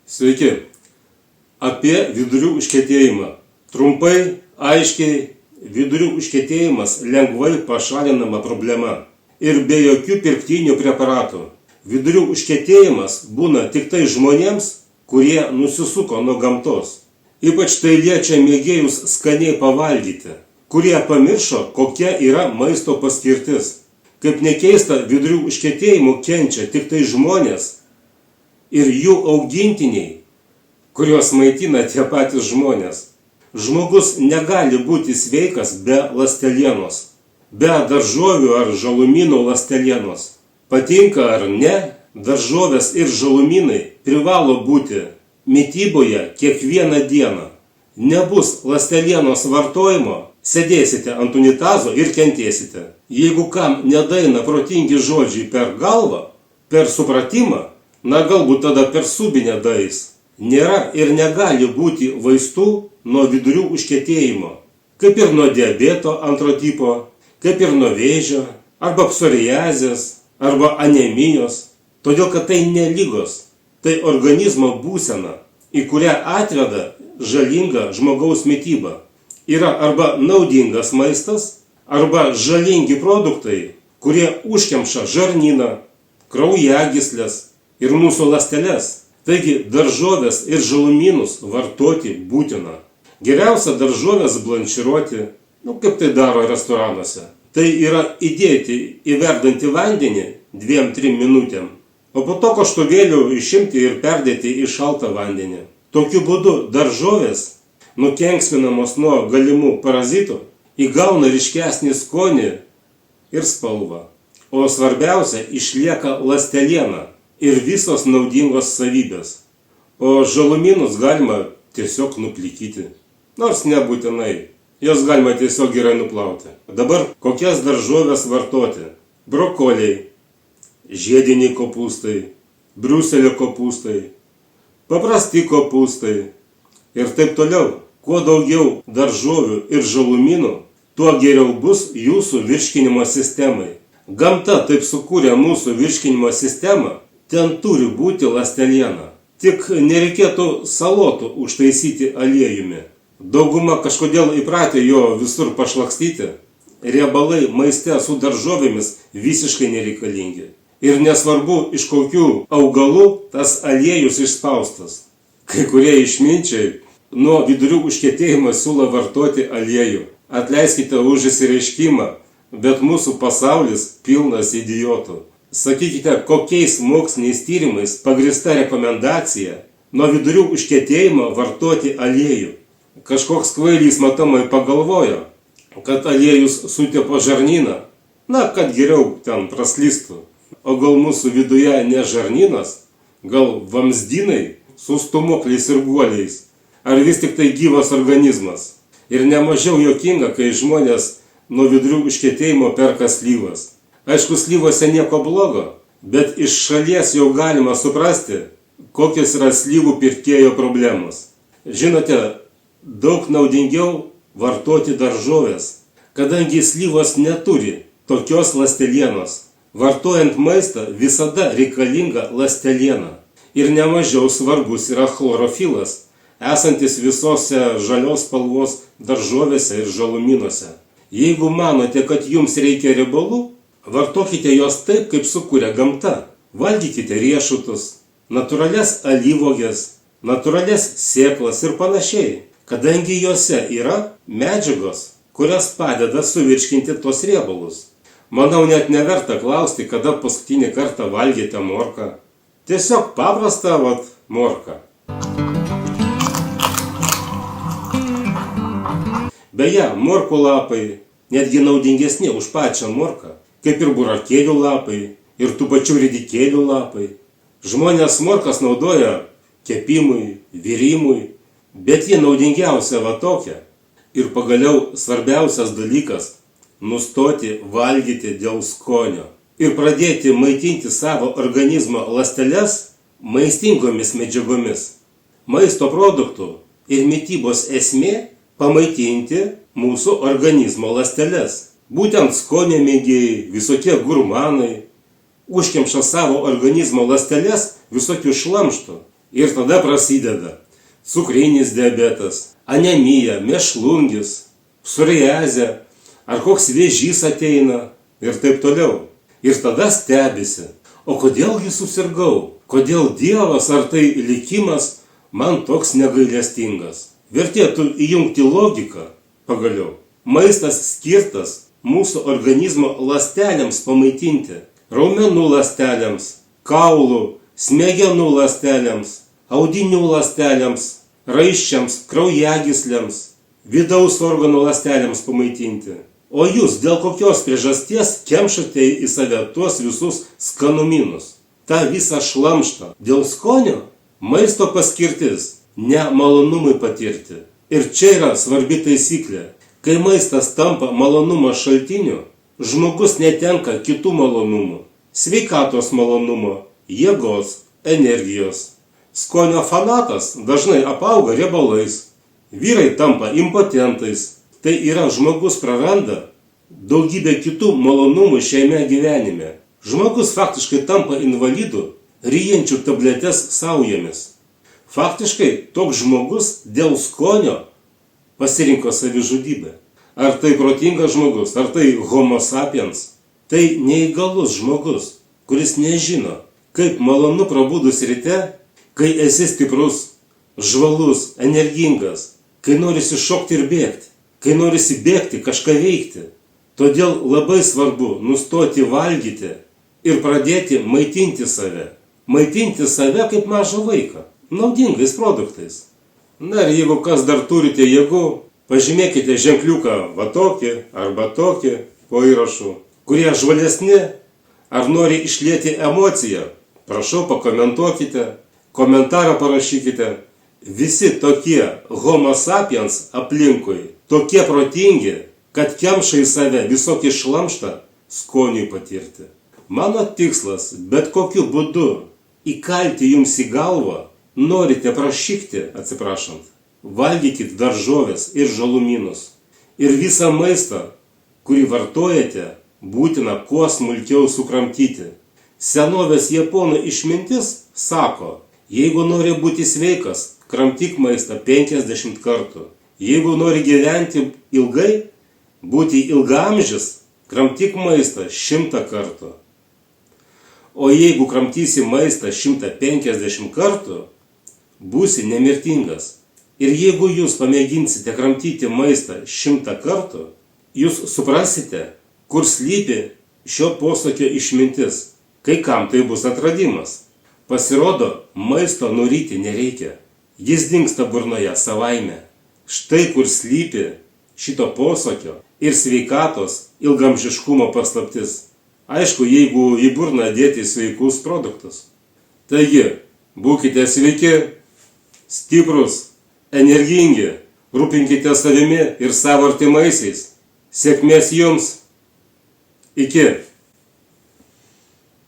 Sveiki. Apie vidurių užkietėjimą. Trumpai, aiškiai, vidurių užkietėjimas lengvai pašalinama problema ir be jokių pirktinių preparatų. Vidurių užkietėjimas būna tik tai žmonėms, kurie nusisuko nuo gamtos. Ypač tai liečia mėgėjus skaniai pavalgyti, kurie pamiršo, kokia yra maisto paskirtis. Kaip nekeista, vidurių užkietėjimu kenčia tik tai žmonės ir jų augintiniai, kuriuos maitina tie patys žmonės. Žmogus negali būti sveikas be ląstelienos, be daržovių ar žalumynų ląstelienos. Patinka ar ne, daržovės ir žalumynai privalo būti mityboje kiekvieną dieną. Nebus ląstelienos vartojimo, sėdėsite ant unitazo ir kentėsite. Jeigu kam nedaina protingi žodžiai per galvą, per supratimą, na galbūt tada per subinę dais. Nėra ir negali būti vaistų nuo vidurių užkietėjimo, kaip ir nuo diabeto antro tipo, kaip ir nuo vėžio, arba psoriazės, arba anemijos, todėl kad tai ne ligos, tai organizmo būsena, į kurią atveda žalinga žmogaus mityba. Yra arba naudingas maistas, arba žalingi produktai, kurie užkemša žarnyną, kraujagyslės ir mūsų ląsteles. Taigi daržovės ir žalumynus vartoti būtina. Geriausia daržovės blanširuoti, kaip tai daro restoranuose. Tai yra įdėti į verdantį vandenį 2-3 minutėm, o po to koštuvėlių išimti ir perdėti į šaltą vandenį. Tokiu būdu daržovės, nukenksminamos nuo galimų parazitų, įgauna ryškesnį skonį ir spalvą. O svarbiausia, išlieka ląsteliena ir visos naudingos savybės. O žalumynus galima tiesiog nuplikyti. Nors nebūtinai. Jos galima tiesiog gerai nuplauti. Dabar kokias daržovės vartoti? Brokoliai, žiediniai kopūstai, briuselio kopūstai, paprasti kopūstai ir taip toliau. Kuo daugiau daržovių ir žalumynų, tuo geriau bus jūsų virškinimo sistemai. Gamta taip sukūrė mūsų virškinimo sistemą, ten turi būti ląsteliena. Tik nereikėtų salotų užtaisyti aliejumi. Dauguma kažkodėl įpratę jo visur pašlakstyti. Riebalai maiste su daržovėmis visiškai nereikalingi. Ir nesvarbu, iš kokių augalų tas aliejus išspaustas. Kai kurie išminčiai nuo vidurių užkietėjimo siūlo vartoti aliejų. Atleiskite už įsireiškimą, bet mūsų pasaulis pilnas idiotų. Sakykite, kokiais moksliniais tyrimais pagrįsta rekomendacija nuo vidurių užkietėjimo vartoti aliejų. Kažkoks kvailys matomai pagalvojo, kad aliejus sutepa žarnyną, kad geriau ten praslystų. O gal mūsų viduje ne žarnynas, gal vamzdynai su stumokliais ir guoliais, ar vis tik tai gyvas organizmas. Ir nemažiau juokinga, kai žmonės nuo vidurių užkietėjimo perka slyvas. Aišku, slyvose nieko blogo, bet iš šalies jau galima suprasti, kokios yra slyvų pirkėjo problemos. Žinote, daug naudingiau vartoti daržovės, kadangi slyvos neturi tokios ląstelienos. Vartojant maistą visada reikalinga ląsteliena. Ir nemažiau svarbus yra chlorofilas, esantis visose žalios spalvos daržovėse ir žalumynuose. Jeigu manote, kad jums reikia riebalų, vartokite juos taip, kaip sukuria gamta. Valgykite riešutus, natūralias alyvuoges, natūralias sėklas ir panašiai, kadangi juose yra medžiagos, kurios padeda suvirškinti tos riebalus. Manau, net neverta klausti, kada paskutinį kartą valgėte morką. Tiesiog paprasta morka. Beje, morkų lapai netgi naudingesni už pačią morką, kaip ir burakėlių lapai ir tų pačių ridikėlių lapai. Žmonės morkas naudoja kepimui, virimui, bet jie naudingiausia tokia. Ir pagaliau svarbiausias dalykas – nustoti valgyti dėl skonio ir pradėti maitinti savo organizmo ląsteles maistingomis medžiagomis. Maisto produktų ir mitybos esmė – pamaitinti mūsų organizmo ląsteles. Būtent skonio mėgėjai, visokie gurmanai užkemša savo organizmo ląsteles visokių šlamštų Ir tada prasideda cukrinis diabetas, anemija, mėšlungis, psoriazė, ar koks vėžys ateina ir taip toliau. Ir tada stebisi, o kodėlgi susirgau, kodėl Dievas ar tai likimas man toks negailestingas. Vertėtų įjungti logiką pagaliau. Maistas skirtas mūsų organizmo ląstelėms pamaitinti, raumenų ląstelėms, kaulų, smegenų ląstelėms, audinių ląstelėms, raiščiams, kraujagyslėms, vidaus organų ląstelėms pamaitinti. O jūs dėl kokios priežasties kemšate į save tuos visus skanumynus, tą visą šlamštą? Dėl skonio? Maisto paskirtis ne malonumui patirti. Ir čia yra svarbi taisyklė. Kai maistas tampa malonumo šaltiniu, žmogus netenka kitų malonumų, sveikatos malonumo, jėgos, energijos. Skonio fanatas dažnai apauga riebalais, vyrai tampa impotentais. Tai yra, žmogus praranda daugybę kitų malonumų šiame gyvenime. Žmogus faktiškai tampa invalidu, ryjančių tabletes saujomis. Faktiškai toks žmogus dėl skonio pasirinko savižudybę. Ar tai protingas žmogus, ar tai homo sapiens? Tai neįgalus žmogus, kuris nežino, kaip malonu prabudus ryte, kai esi stiprus, žvalus, energingas, kai norisi šokti ir bėgti, kai norisi bėgti, kažką veikti. Todėl labai svarbu nustoti valgyti ir pradėti maitinti save. Maitinti save kaip mažą vaiką, naudingais produktais. Na ir jeigu kas dar turite jėgų, pažymėkite ženkliuką va tokį arba tokį po įrašu. Kurie žvalesni ar nori išlieti emociją, prašau pakomentuokite, komentarą parašykite. Visi tokie homo sapiens aplinkui, tokie protingi, kad kemša į save visokį šlamštą skoniui patirti. Mano tikslas bet kokiu būdu įkalti jums į galvą, norite prašykti, atsiprašant, valgykit daržovės ir žalumynus. Ir visą maistą, kurį vartojate, būtina kuo smulkiau sukramtyti. Senovės japonų išmintis sako, jeigu nori būti sveikas, kramtyk maistą 50 kartų. Jeigu nori gyventi ilgai, būti ilgaamžis, kramtyk maistą 100 kartų. O jeigu kramtysi maistą 150 kartų, būsi nemirtingas. Ir jeigu jūs pamėginsite kramtyti maistą 100 kartų, jūs suprasite, kur slypi šio posakio išmintis. Kai kam tai bus atradimas. Pasirodo, maisto nuryti nereikia. Jis dingsta burnoje savaime. Štai kur slypi šito posakio ir sveikatos ilgamžiškumo paslaptis. Aišku, jeigu į burną dėti sveikus produktus. Taigi, būkite sveiki, stiprus, energingi, rūpinkite savimi ir savo artimaisiais. Sėkmės jums. Iki.